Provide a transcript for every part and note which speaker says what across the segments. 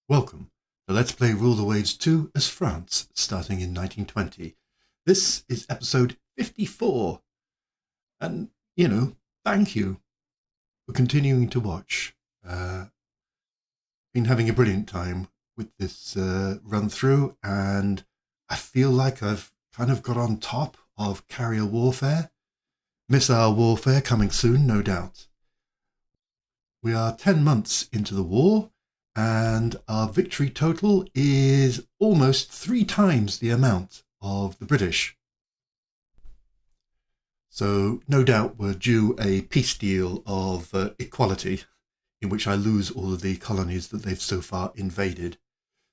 Speaker 1: Welcome to Let's Play Rule the Waves 2 as France, starting in 1920. This is episode 54. And, thank you for continuing to watch. Been having a brilliant time with this run through, and I feel like I've kind of got on top of carrier warfare. Missile warfare coming soon, no doubt. We are 10 months into the war, and our victory total is almost 3 times the amount of the British. So no doubt we're due a peace deal of equality, in which I lose all of the colonies that they've so far invaded.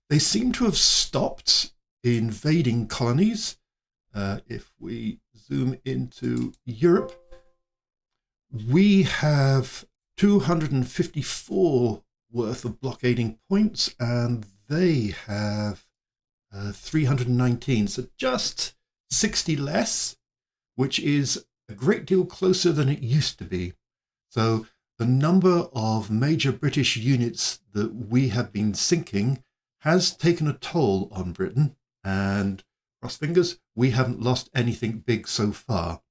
Speaker 1: They seem to have stopped invading colonies. If we zoom into Europe, we have 254 worth of blockading points, and they have 319, so just 60 less, which is a great deal closer than it used to be. So the number of major British units that we have been sinking has taken a toll on Britain, and cross fingers, we haven't lost anything big so far.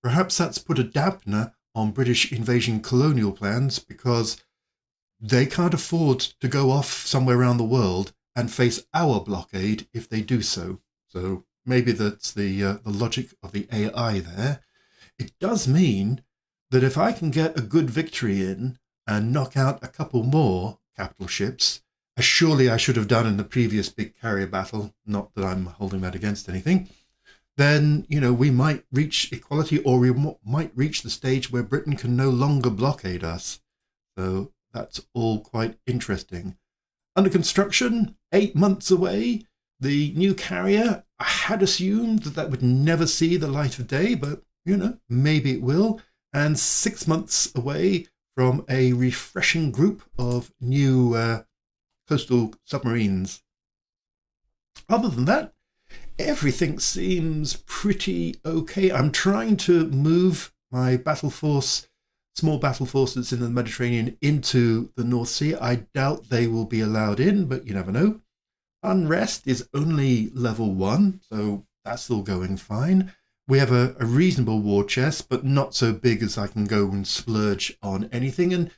Speaker 1: Perhaps that's put a dampener on British invasion colonial plans, because they can't afford to go off somewhere around the world and face our blockade if they do so. So maybe that's the logic of the AI there. It does mean that if I can get a good victory in and knock out a couple more capital ships, as surely I should have done in the previous big carrier battle, not that I'm holding that against anything, then, we might reach equality, or we might reach the stage where Britain can no longer blockade us. So that's all quite interesting. Under construction, 8 months away. The new carrier, I had assumed that would never see the light of day, but, maybe it will. And 6 months away from a refreshing group of new coastal submarines. Other than that, everything seems pretty okay. I'm trying to move my small battle force that's in the Mediterranean into the North Sea. I doubt they will be allowed in, but you never know. Unrest is only level 1, so that's all going fine. We have a reasonable war chest, but not so big as I can go and splurge on anything. And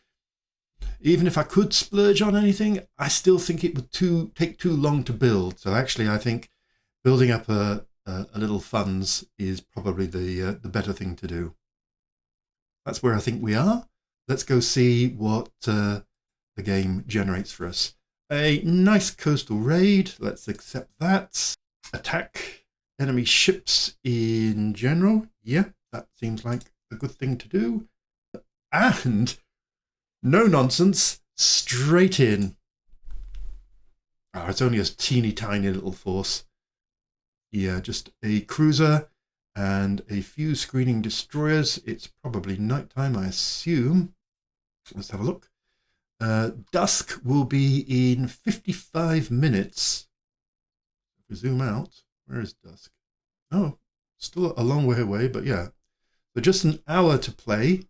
Speaker 1: even if I could splurge on anything, I still think it would take too long to build. So actually, I think building up a little funds is probably the better thing to do. That's where I think we are. Let's go see what the game generates for us. A nice coastal raid. Let's accept that. Attack enemy ships in general. Yeah, that seems like a good thing to do. And no nonsense, straight in. It's only a teeny tiny little force. Yeah, just a cruiser and a few screening destroyers. It's probably nighttime, I assume. Let's have a look. Dusk will be in 55 minutes. If we zoom out, where is dusk? Oh, still a long way away, but yeah. So just an hour to play.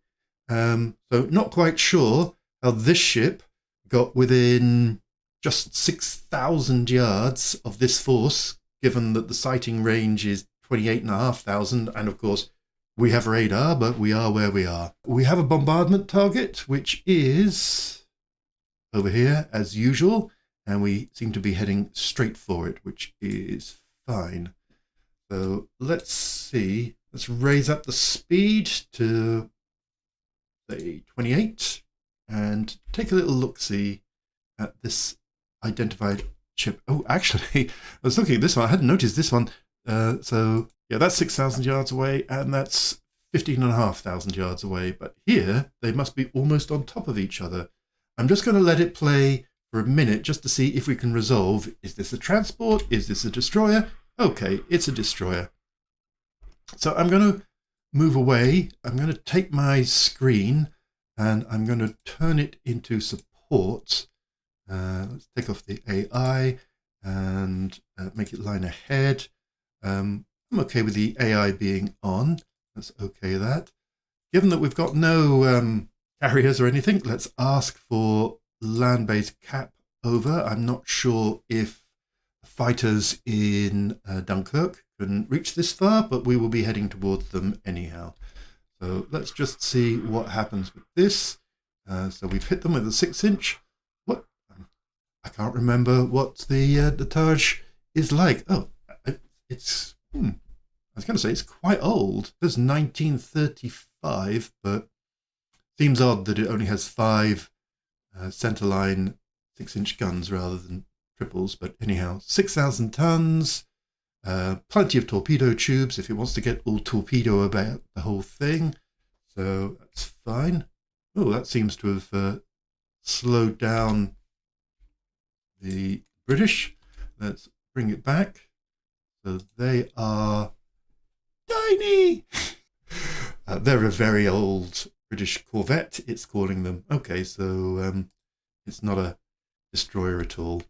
Speaker 1: So not quite sure how this ship got within just 6,000 yards of this force, given that the sighting range is 28,500, and of course we have radar, but we are where we are. We have a bombardment target, which is over here as usual, and we seem to be heading straight for it, which is fine. So let's see, let's raise up the speed to say 28 and take a little look-see at this identified ship. Oh, actually, I was looking at this one. I hadn't noticed this one. So, yeah, that's 6,000 yards away, and that's 15,500 yards away. But here, they must be almost on top of each other. I'm just going to let it play for a minute just to see if we can resolve. Is this a transport? Is this a destroyer? Okay, it's a destroyer. So I'm going to move away. I'm going to take my screen, and I'm going to turn it into support. Let's take off the AI and make it line ahead. I'm okay with the AI being on. Let's okay that. Given that we've got no carriers or anything, let's ask for land-based cap over. I'm not sure if fighters in Dunkirk can reach this far, but we will be heading towards them anyhow. So let's just see what happens with this. So we've hit them with a 6-inch. What? I can't remember what the Taj is like. Oh, it's. I was going to say it's quite old. There's 1935, but seems odd that it only has 5 centerline 6-inch guns rather than triples. But anyhow, 6,000 tons. Plenty of torpedo tubes if it wants to get all torpedo about the whole thing. So that's fine. Oh, that seems to have slowed down the British. Let's bring it back. So they are tiny. They're a very old British corvette, it's calling them. Okay, so it's not a destroyer at all.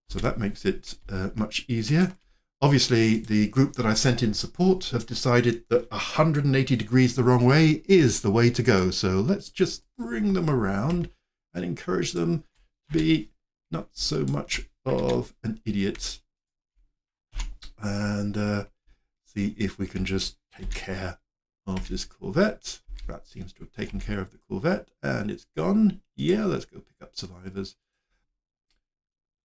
Speaker 1: So that makes it much easier. Obviously, the group that I sent in support have decided that 180 degrees the wrong way is the way to go. So let's just bring them around and encourage them to be not so much of an idiot. And see if we can just take care of this corvette. That seems to have taken care of the corvette and it's gone. Yeah, let's go pick up survivors.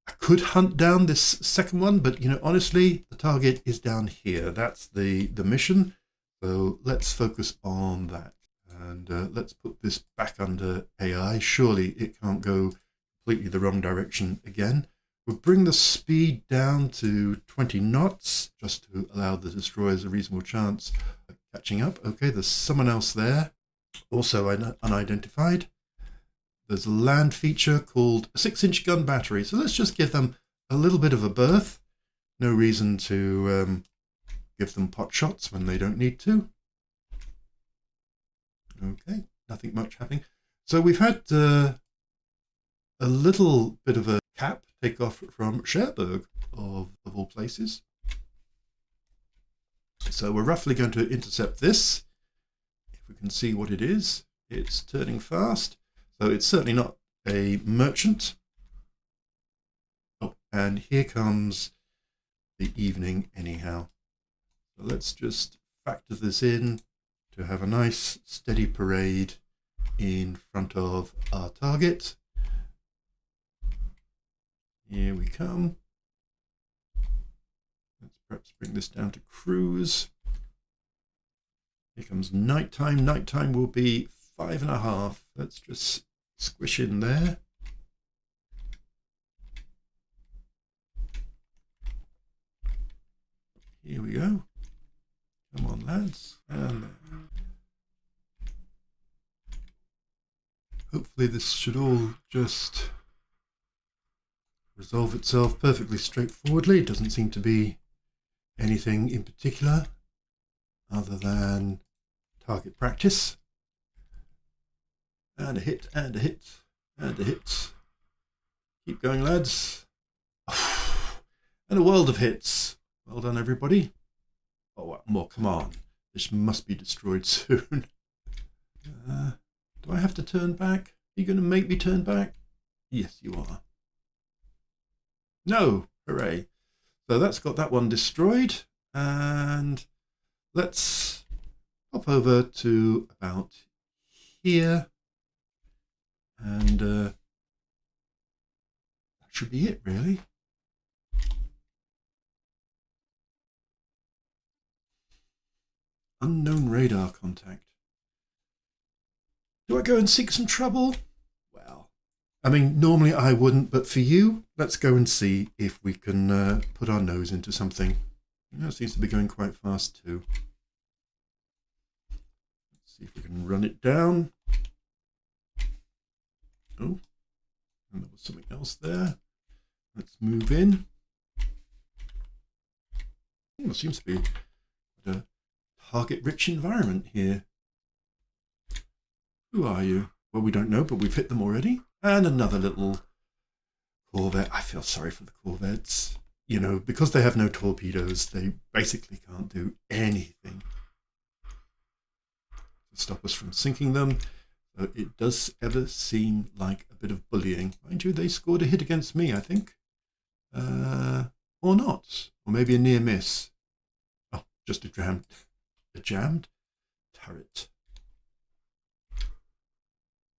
Speaker 1: I could hunt down this second one, but honestly, the target is down here. That's the mission. So let's focus on that. And let's put this back under AI. Surely it can't go completely the wrong direction again. We'll bring the speed down to 20 knots, just to allow the destroyers a reasonable chance of catching up. Okay, there's someone else there, also unidentified. There's a land feature called a 6-inch gun battery. So let's just give them a little bit of a berth. No reason to give them pot shots when they don't need to. Okay, nothing much happening. So we've had a little bit of a cap take off from Cherbourg, of all places. So we're roughly going to intercept this. If we can see what it is, it's turning fast. So it's certainly not a merchant. Oh, and here comes the evening anyhow. So let's just factor this in to have a nice steady parade in front of our target. Here we come. Let's perhaps bring this down to cruise. Here comes nighttime. Nighttime will be 5.5. Let's just squish in there. Here we go. Come on, lads. And hopefully this should all just resolve itself perfectly straightforwardly. It doesn't seem to be anything in particular other than target practice. And a hit, and a hit, and a hit. Keep going, lads. And a world of hits. Well done, everybody. Oh, what more? Come on. This must be destroyed soon. Do I have to turn back? Are you going to make me turn back? Yes, you are. No. Hooray. So that's got that one destroyed. And let's hop over to about here. And that should be it, really. Unknown radar contact. Do I go and seek some trouble? Well, I mean, normally I wouldn't, but for you, let's go and see if we can put our nose into something. It seems to be going quite fast too. Let's see if we can run it down. Oh, and there was something else there. Let's move in. It seems to be a target-rich environment here. Who are you? Well, we don't know, but we've hit them already. And another little corvette. I feel sorry for the corvettes. Because they have no torpedoes, they basically can't do anything to stop us from sinking them. So it does ever seem like a bit of bullying. Mind you, they scored a hit against me, I think. Or not. Or maybe a near miss. Oh, just a jammed turret.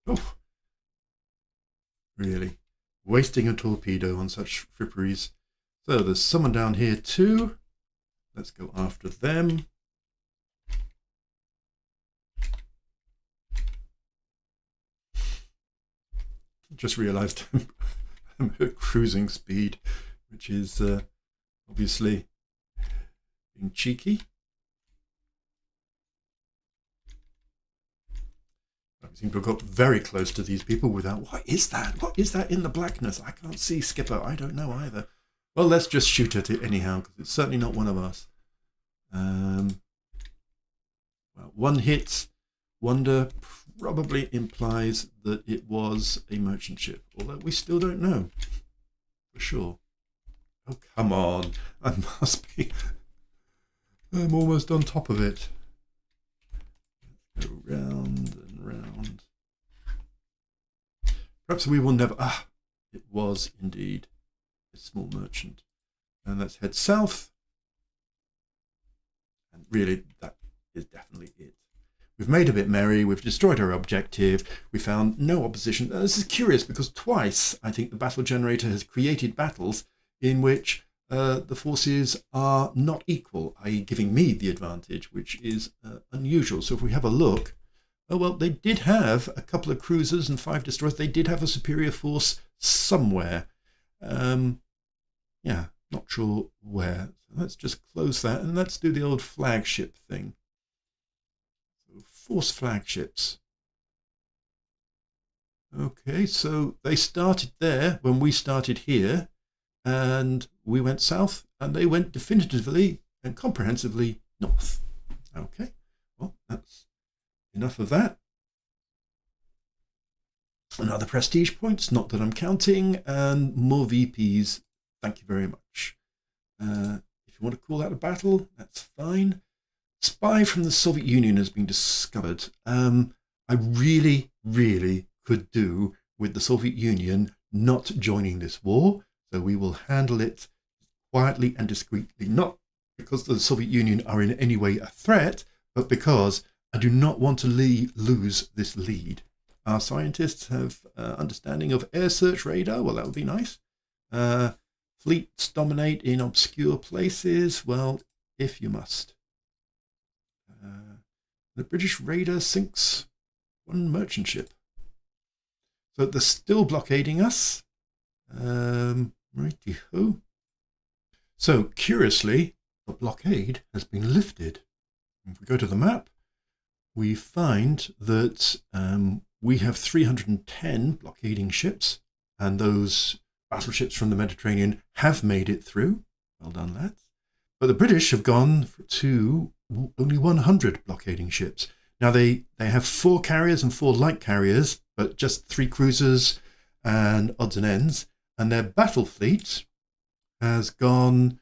Speaker 1: Oh, really. Wasting a torpedo on such fripperies. So there's someone down here too. Let's go after them. Just realized I'm at cruising speed, which is obviously being cheeky. I seem to have got very close to these people without... What is that? What is that in the blackness? I can't see, Skipper. I don't know either. Well, let's just shoot at it anyhow, because it's certainly not one of us. Well, one hit wonder probably implies that it was a merchant ship, although we still don't know for sure. Oh, come on. I must be... I'm almost on top of it. Let's go round and round. Perhaps we will never... Ah, it was indeed a small merchant. And let's head south. And really, that is definitely it. We've made a bit merry, we've destroyed our objective, we found no opposition. This is curious because twice I think the battle generator has created battles in which the forces are not equal, i.e. giving me the advantage, which is unusual. So if we have a look, oh well, they did have a couple of cruisers and 5 destroyers. They did have a superior force somewhere. Yeah, not sure where. So let's just close that and let's do the old flagship thing. Force flagships. Okay, so they started there when we started here, and we went south, and they went definitively and comprehensively north. Okay, well, that's enough of that. Another prestige points, not that I'm counting, and more VPs. Thank you very much. If you want to call that a battle, that's fine. Spy from the Soviet Union has been discovered. I really, really could do with the Soviet Union not joining this war, so we will handle it quietly and discreetly, not because the Soviet Union are in any way a threat, but because I do not want to lose this lead. Our scientists have understanding of air search radar. Well, that would be nice. Fleets dominate in obscure places. Well, if you must. The British raider sinks one merchant ship. So they're still blockading us. Righty-ho. So curiously, the blockade has been lifted. If we go to the map, we find that we have 310 blockading ships, and those battleships from the Mediterranean have made it through. Well done, lads. But the British have gone to only 100 blockading ships. Now they have 4 carriers and 4 light carriers, but just 3 cruisers and odds and ends. And their battle fleet has gone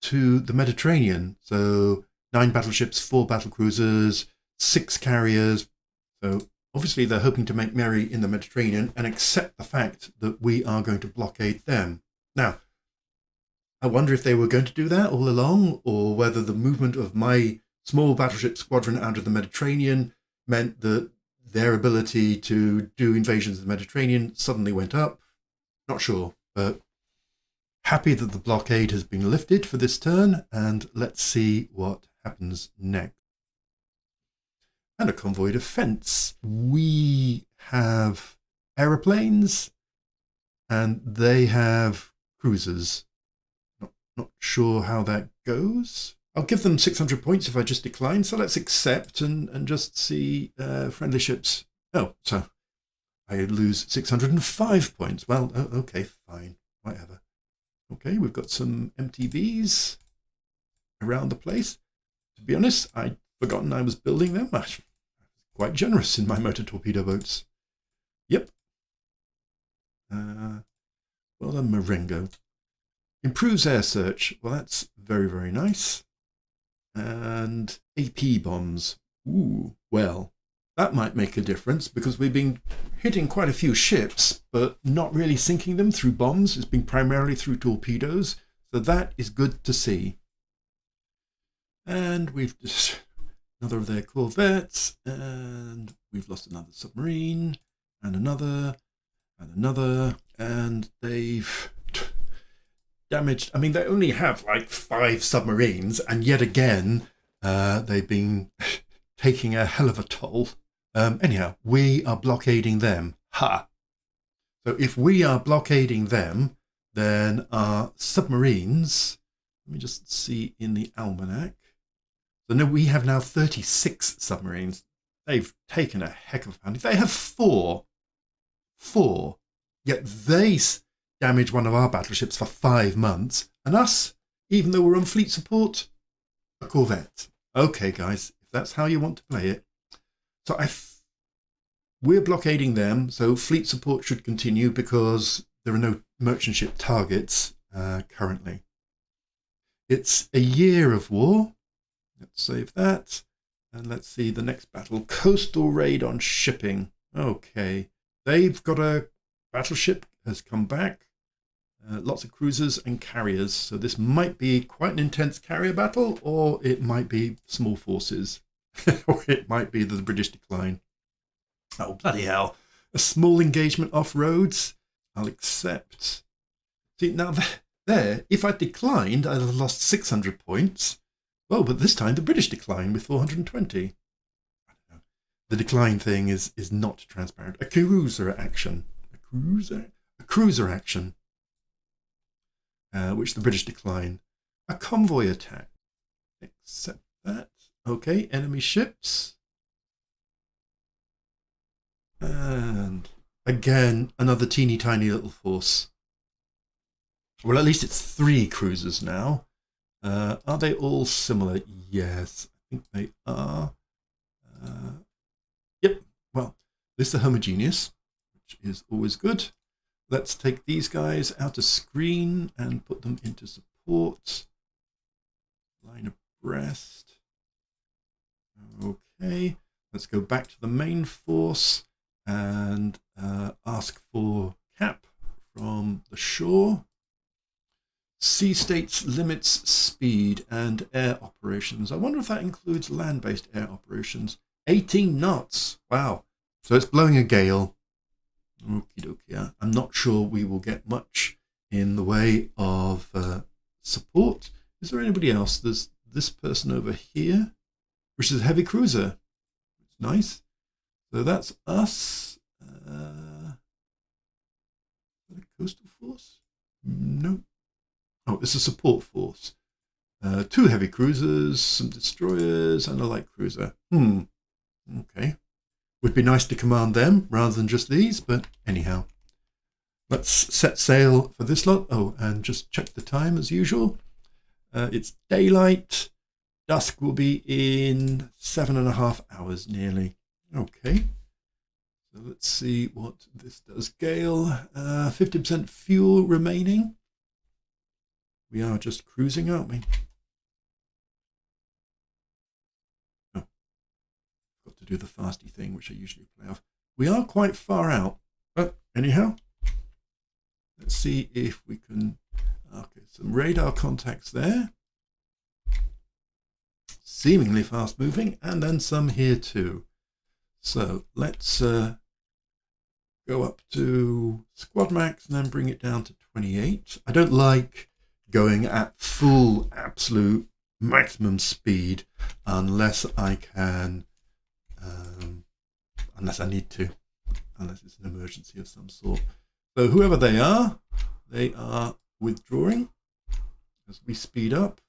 Speaker 1: to the Mediterranean. So 9 battleships, 4 battle cruisers, 6 carriers. So obviously they're hoping to make merry in the Mediterranean and accept the fact that we are going to blockade them. Now, I wonder if they were going to do that all along, or whether the movement of my small battleship squadron out of the Mediterranean meant that their ability to do invasions of the Mediterranean suddenly went up. Not sure, but happy that the blockade has been lifted for this turn, and let's see what happens next. And a convoy defense. We have aeroplanes, and they have cruisers. Not sure how that goes. I'll give them 600 points if I just decline. So let's accept and just see friendly ships. Oh, so I lose 605 points. Well, okay, fine, whatever. Okay, we've got some MTBs around the place. To be honest, I'd forgotten I was building them. I was quite generous in my motor torpedo boats. Yep. Well done, Marengo. Improves air search. Well, that's very, very nice. And AP bombs. Ooh, well, That might make a difference because we've been hitting quite a few ships, but not really sinking them through bombs. It's been primarily through torpedoes. So that is good to see. And we've just another of their corvettes, and we've lost another submarine, and another, and they've damaged. I mean, they only have like 5 submarines, and yet again, they've been taking a hell of a toll. Anyhow, we are blockading them. Ha! So if we are blockading them, then our submarines, let me just see in the almanac. So no, we have now 36 submarines. They've taken a heck of a pounding. They have 4. Yet they damaged one of our battleships for 5 months. And us, even though we're on fleet support, a corvette. Okay, guys, if that's how you want to play it. So we're blockading them, so fleet support should continue because there are no merchant ship targets currently. It's a year of war. Let's save that. And let's see the next battle. Coastal raid on shipping. Okay. They've got a battleship has come back. Lots of cruisers and carriers. So this might be quite an intense carrier battle, or it might be small forces. Or it might be the British decline. Oh, bloody hell. A small engagement off roads. I'll accept. See, now there, if I declined, I'd have lost 600 points. Well, but this time the British decline with 420. I don't know. The decline thing is not transparent. A cruiser action. A cruiser action. Which the British decline. A convoy attack. Accept that. Okay, enemy ships. And again, another teeny tiny little force. Well, at least it's 3 cruisers now. Are they all similar? Yes, I think they are. Yep, well, this is homogeneous, which is always good. Let's take these guys out of screen and put them into support. Line abreast. Okay, let's go back to the main force and ask for cap from the shore. Sea states limits speed and air operations. I wonder if that includes land-based air operations. 18 knots. Wow. So it's blowing a gale. Okie dokie. I'm not sure we will get much in the way of support. Is there anybody else? There's this person over here, which is a heavy cruiser. It's nice. So that's us. The coastal force? No. Oh, it's a support force. 2 heavy cruisers, some destroyers, and a light cruiser. Okay. Would be nice to command them rather than just these, but anyhow. Let's set sail for this lot. Oh, and just check the time as usual. It's daylight. Dusk will be in 7.5 hours nearly. Okay. So let's see what this does. Gale, 50% fuel remaining. We are just cruising, aren't we? Oh, got to do the fasty thing, which I usually play off. We are quite far out, but anyhow, let's see if we can. Okay, some radar contacts there. Seemingly fast moving, and then some here too. So let's go up to squad max and then bring it down to 28. I don't like going at full absolute maximum speed unless I can, unless I need to, unless it's an emergency of some sort. So whoever they are withdrawing as we speed up.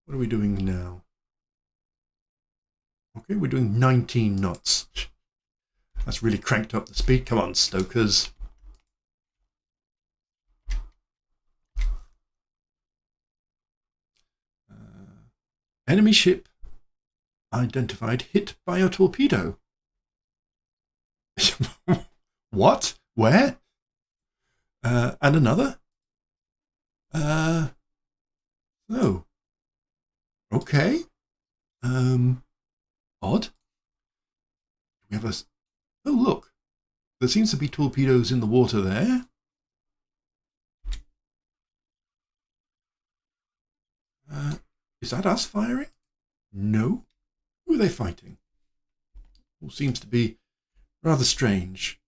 Speaker 1: What are we doing now? Okay, we're doing 19 knots. That's really cranked up the speed. Come on, stokers. Enemy ship identified, hit by a torpedo. What? Where? And another? Oh. Okay. Odd. we have a... Oh, look. There seems to be torpedoes in the water there. Is that us firing? No. Who are they fighting? All seems to be rather strange.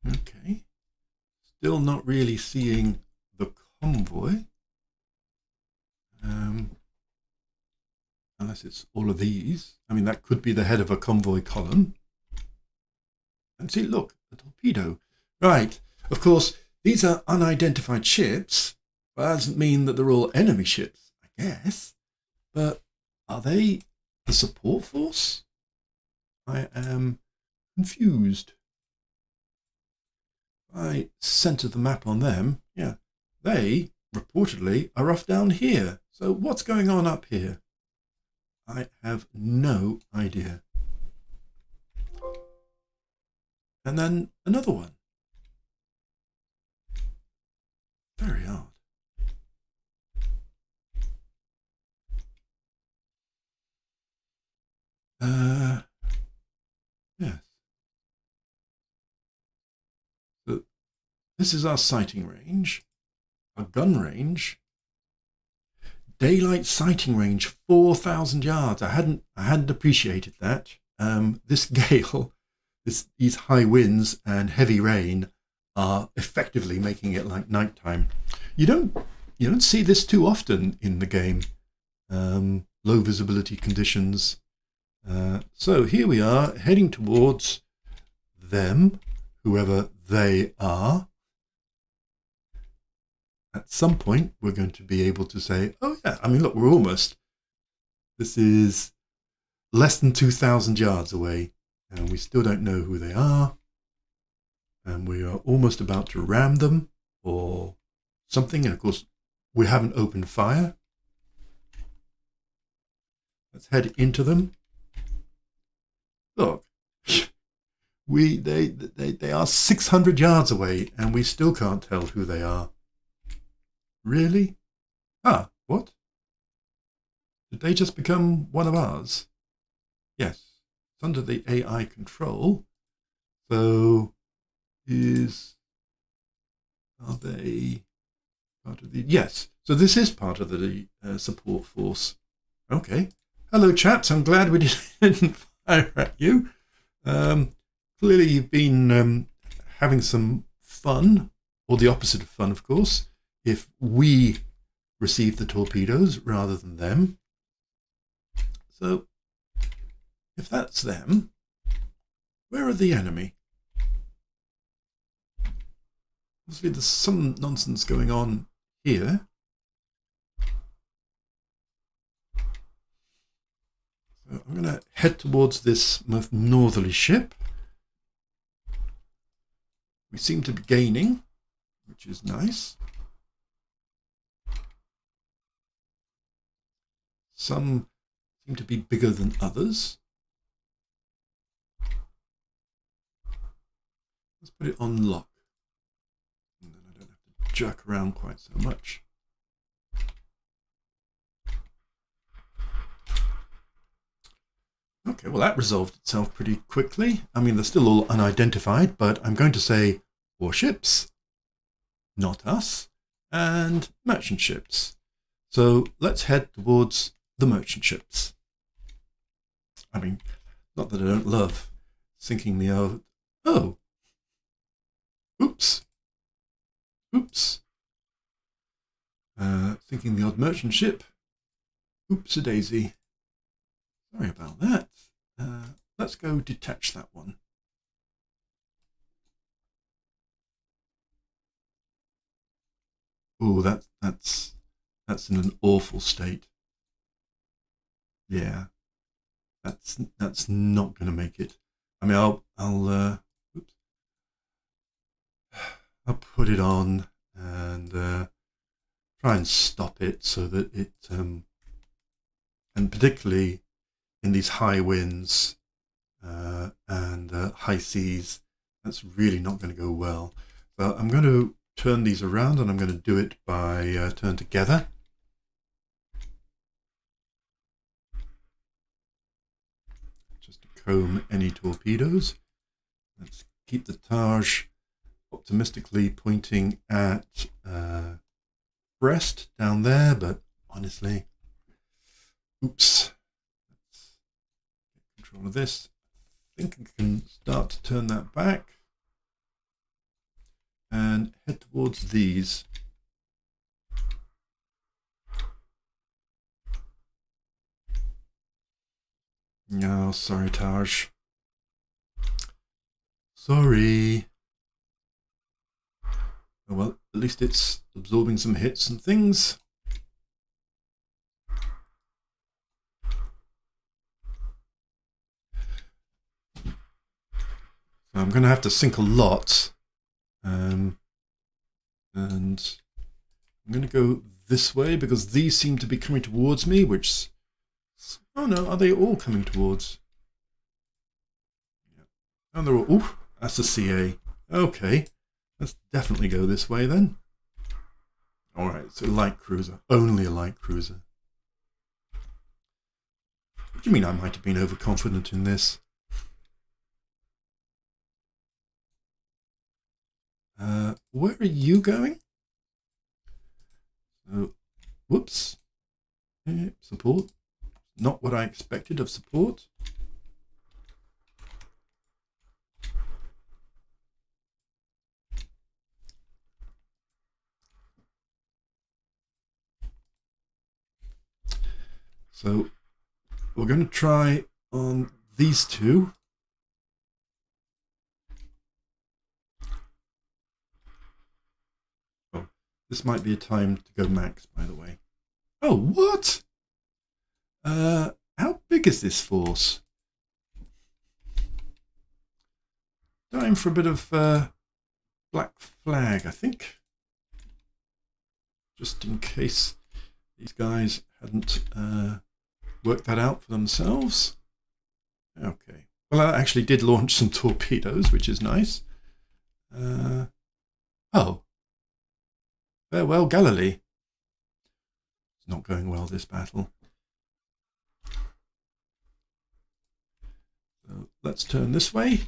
Speaker 1: Okay. Still not really seeing the convoy. Unless it's all of these. I mean, that could be the head of a convoy column. And see, look, a torpedo. Right. Of course, these are unidentified ships. Well, that doesn't mean that they're all enemy ships, I guess. But are they the support force? I am confused. I center the map on them. Yeah, they reportedly are off down here. So what's going on up here? I have no idea. And then another one. Very odd. Yes. So this is our sighting range, our gun range. Daylight sighting range, 4,000 yards. I hadn't appreciated that. This gale, these high winds and heavy rain are effectively making it like nighttime. You don't see this too often in the game. Low visibility conditions. So here we are heading towards them, whoever they are. At some point, we're going to be able to say, oh yeah, I mean, look, we're almost. This is less than 2,000 yards away, and we still don't know who they are. And we are almost about to ram them or something. And of course, we haven't opened fire. Let's head into them. Look, they are 600 yards away, and we still can't tell who they are. Really? Ah, what? Did they just become one of ours? Yes, it's under the AI control. So, are they part of the... Yes, so this is part of the support force. Okay. Hello, chaps. I'm glad we didn't fire at you. Clearly you've been having some fun, or the opposite of fun, of course, if we receive the torpedoes rather than them. So, if that's them, where are the enemy? Obviously, there's some nonsense going on here. So I'm going to head towards this most northerly ship. We seem to be gaining, which is nice. Some seem to be bigger than others. Let's put it on lock. And then I don't have to jerk around quite so much. Okay, well that resolved itself pretty quickly. I mean, they're still all unidentified, but I'm going to say warships, not us, and merchant ships. So let's head towards the merchant ships. I mean, not that I don't love sinking the old... Oh! Oops. Oops. Sinking the odd merchant ship. Oops-a-daisy. Sorry about that. Let's go detach that one. Oh, that's in an awful state. Yeah, that's not going to make it. I mean, I'll put it on and try and stop it so that it and particularly in these high winds and high seas, that's really not going to go well. So I'm going to turn these around, and I'm going to do it by turn together. Just to comb any torpedoes. Let's keep the Taj optimistically pointing at Brest down there, but honestly, oops. Let's get control of this. I think I can start to turn that back and head towards these. No, sorry, Taj. Sorry. Oh well, at least it's absorbing some hits and things. So I'm going to have to sink a lot. And I'm going to go this way because these seem to be coming towards me, which... Oh no, are they all coming towards? Yeah. Oh, they're all... Ooh, that's a CA. Okay, let's definitely go this way then. Alright, so light cruiser. Only a light cruiser. What do you mean I might have been overconfident in this? Where are you going? Whoops. Support. Not what I expected of support. So we're going to try on these two. Oh, this might be a time to go max, by the way. Oh, what? How big is this force? Time for a bit of black flag, I think. Just in case these guys hadn't worked that out for themselves. Okay. Well, I actually did launch some torpedoes, which is nice. Oh. Farewell, Galilee. It's not going well, this battle. So let's turn this way.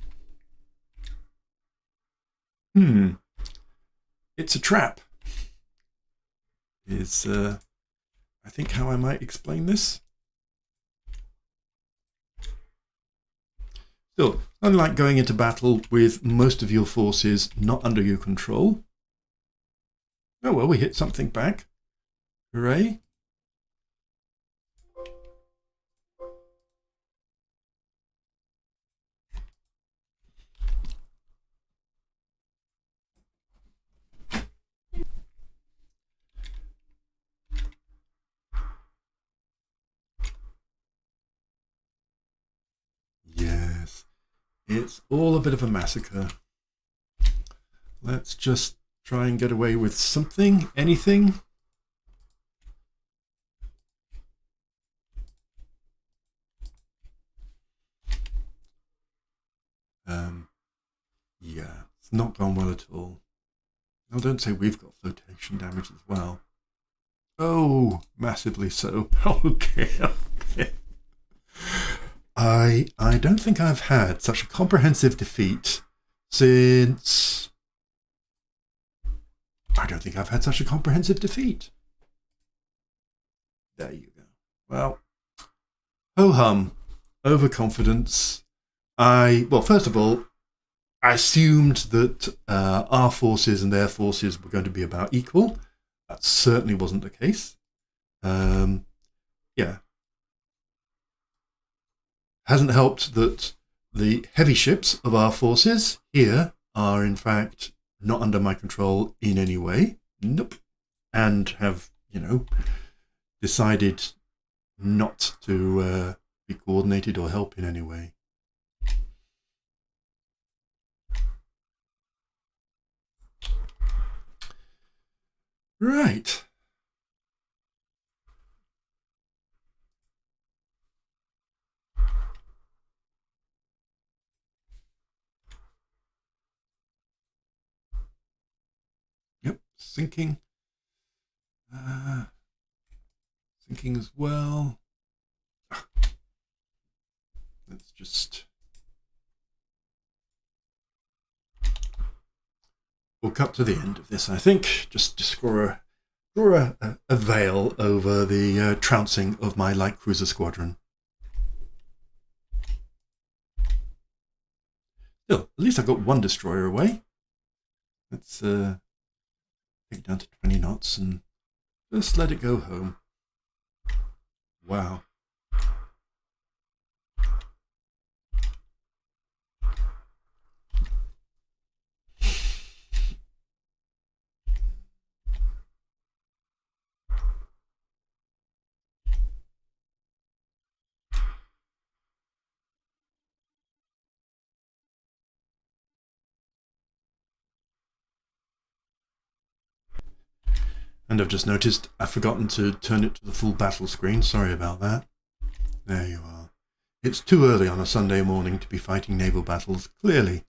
Speaker 1: It's a trap. Is, I think, how I might explain this. Still, unlike going into battle with most of your forces not under your control. Oh well, we hit something back. Hooray. Yes, it's all a bit of a massacre. Let's just try and get away with something, anything. Yeah, it's not gone well at all. No, don't say we've got flotation damage as well. Oh, massively so. Okay, okay. I don't think I've had such a comprehensive defeat since... I don't think I've had such a comprehensive defeat. There you go. Well, ho-hum, overconfidence. Well, first of all, I assumed that our forces and their forces were going to be about equal. That certainly wasn't the case. Yeah. Hasn't helped that the heavy ships of our forces here are, in fact, not under my control in any way. Nope. And have, decided not to be coordinated or help in any way. Right. sinking. Sinking as well. Let's just... We'll cut to the end of this, I think. Just draw a veil over the trouncing of my light cruiser squadron. Still, at least I've got one destroyer away. Let's take it down to 20 knots and just let it go home. Wow. And I've just noticed I've forgotten to turn it to the full battle screen. Sorry about that. There you are. It's too early on a Sunday morning to be fighting naval battles, clearly.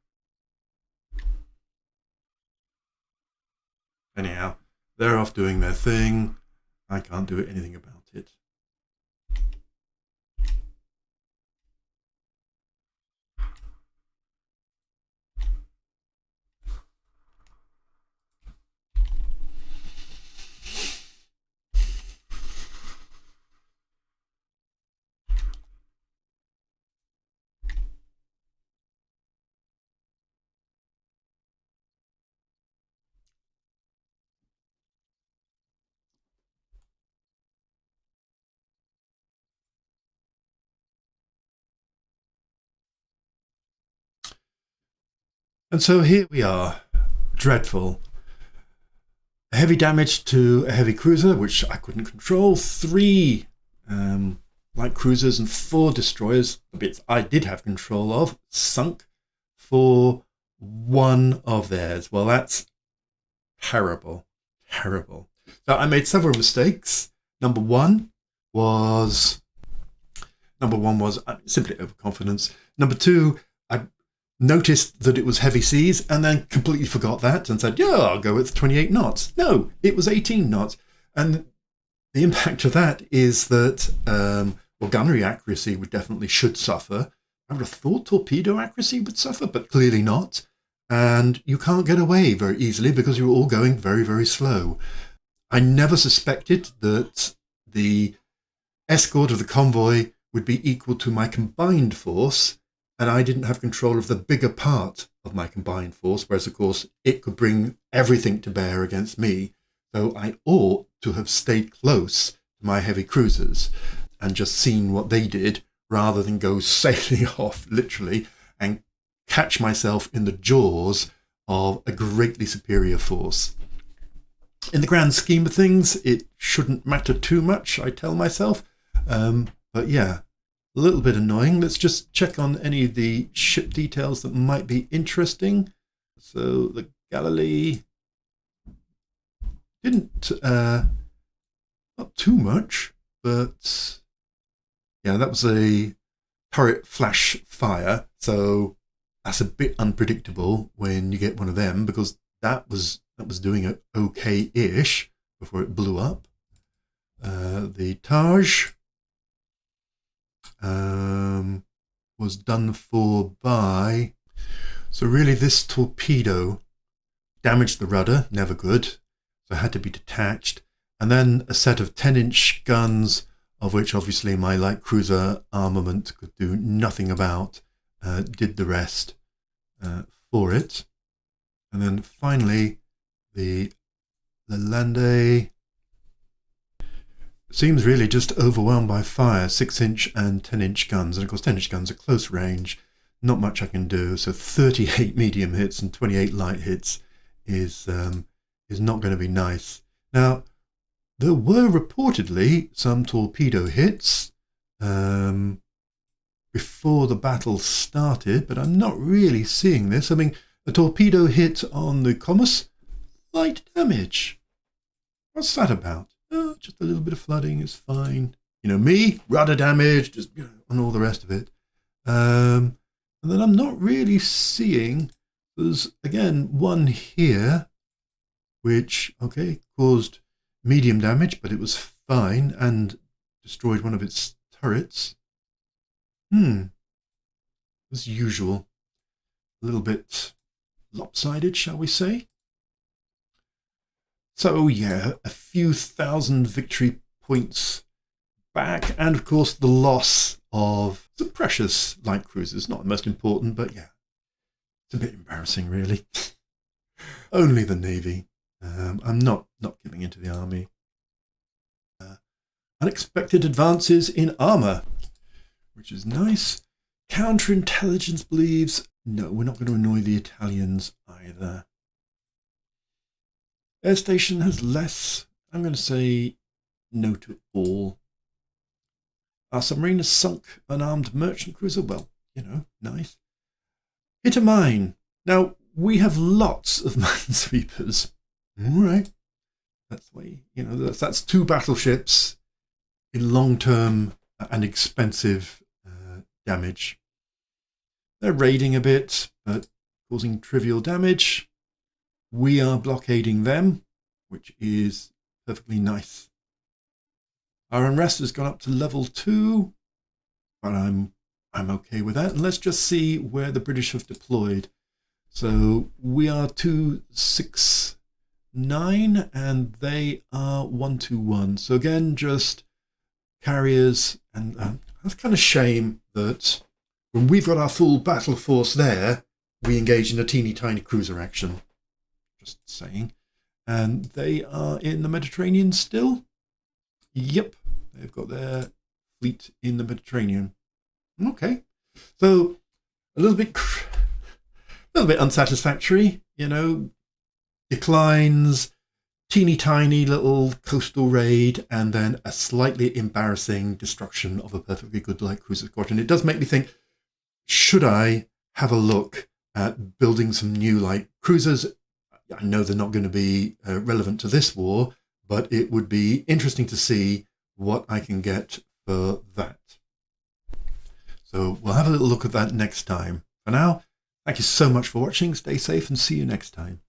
Speaker 1: Anyhow, they're off doing their thing. I can't do anything about it. And so here we are. Dreadful. Heavy damage to a heavy cruiser, which I couldn't control. 3 light cruisers and 4 destroyers, the bits I did have control of, sunk for 1 of theirs. Well, that's terrible. Terrible. So I made several mistakes. Number one was simply overconfidence. Number 2, I noticed that it was heavy seas and then completely forgot that and said, yeah, I'll go with 28 knots. No, it was 18 knots. And the impact of that is that, well, gunnery accuracy should suffer. I would have thought torpedo accuracy would suffer, but clearly not. And you can't get away very easily because you're all going very, very slow. I never suspected that the escort of the convoy would be equal to my combined force, and I didn't have control of the bigger part of my combined force, whereas, of course, it could bring everything to bear against me. So I ought to have stayed close to my heavy cruisers and just seen what they did rather than go sailing off, literally, and catch myself in the jaws of a greatly superior force. In the grand scheme of things, it shouldn't matter too much, I tell myself. But yeah, a little bit annoying. Let's just check on any of the ship details that might be interesting. So the Galilee didn't, not too much, but yeah, that was a turret flash fire. So that's a bit unpredictable when you get one of them, because that was doing it okay-ish before it blew up. The Taj was done for by... So really this torpedo damaged the rudder, never good. So it had to be detached. And then a set of 10-inch guns, of which obviously my light cruiser armament could do nothing about, did the rest for it. And then finally, the Lande seems really just overwhelmed by fire. 6-inch and 10-inch guns, and of course 10-inch guns are close range. Not much I can do. So 38 medium hits and 28 light hits is not going to be nice. Now, there were reportedly some torpedo hits before the battle started, but I'm not really seeing this. I mean, a torpedo hit on the Comus, light damage. What's that about? Oh, just a little bit of flooding is fine. You know, me, rudder damage, just, you know, and all the rest of it. And then I'm not really seeing, there's again one here, which, okay, caused medium damage, but it was fine and destroyed one of its turrets. As usual. A little bit lopsided, shall we say. So yeah, a few thousand victory points back, and of course the loss of some precious light cruisers. Not the most important, but yeah, it's a bit embarrassing, really. Only the Navy. I'm not giving into the Army. Unexpected advances in armour, which is nice. Counterintelligence believes, no, we're not going to annoy the Italians either. Air station has less. I'm going to say no to all. Our submarine has sunk an armed merchant cruiser. Well, you know, nice. Hit a mine. Now, we have lots of minesweepers. All right. That's why, you know, that's 2 battleships in long-term and expensive damage. They're raiding a bit, but causing trivial damage. We are blockading them, which is perfectly nice. Our unrest has gone up to level 2, but I'm okay with that. And let's just see where the British have deployed. So we are 269 and they are 121. So again, just carriers, and that's kind of shame that when we've got our full battle force there, we engage in a teeny tiny cruiser action. Just saying. And they are in the Mediterranean still? Yep, they've got their fleet in the Mediterranean. Okay, so a little bit unsatisfactory, you know, declines, teeny tiny little coastal raid, and then a slightly embarrassing destruction of a perfectly good light cruiser squadron. It does make me think, should I have a look at building some new light cruisers? I know they're not going to be relevant to this war, but it would be interesting to see what I can get for that. So we'll have a little look at that next time. For now, thank you so much for watching. Stay safe and see you next time.